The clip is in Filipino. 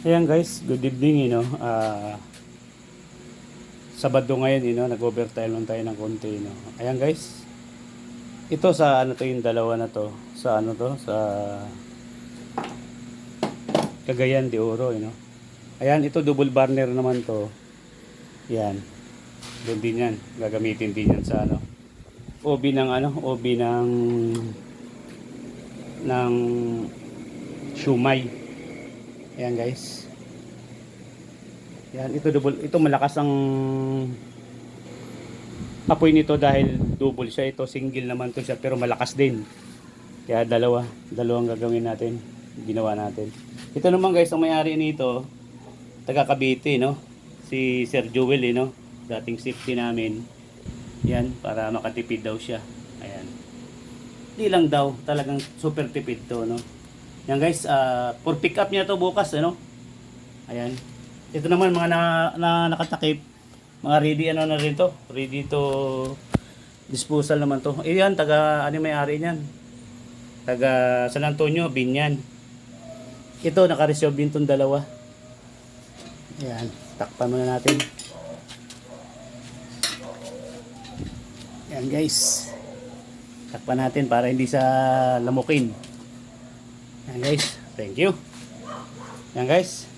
Ayan guys, good evening, Sabado ngayon, nag-overtime lang tayo ng konti, Ayan guys, ito sa ano to yung dalawa na to, sa ano to, sa Cagayan de Oro. Ayan, ito double burner naman to. Yan, doon din yan, gagamitin din yan sa obi ng shumay. Ayan guys. Yan, ito malakas ang apoy nito dahil double siya. Ito single naman to siya pero malakas din. Kaya dalawang gagawin natin. Ginawa natin. Ito naman guys, ang may-ari nito, taga Cavite, no? Si Sir Joel, no? Dating safety namin. Yan, para makatipid daw siya. Ayan. Di lang daw, talagang super tipid to, no? Yan guys, for pick up niya to bukas, ano? Ayan. Ito naman mga nakatakip, mga ready na rin to, ready to disposal naman to. Yan, ano may-ari niyan? Taga San Antonio, Binyan. Ito naka-reserve din tong dalawa. Ayan, takpan muna natin. Ayan guys. Takpan natin para hindi sa lamukin. Ayan guys, thank you. Ayan guys.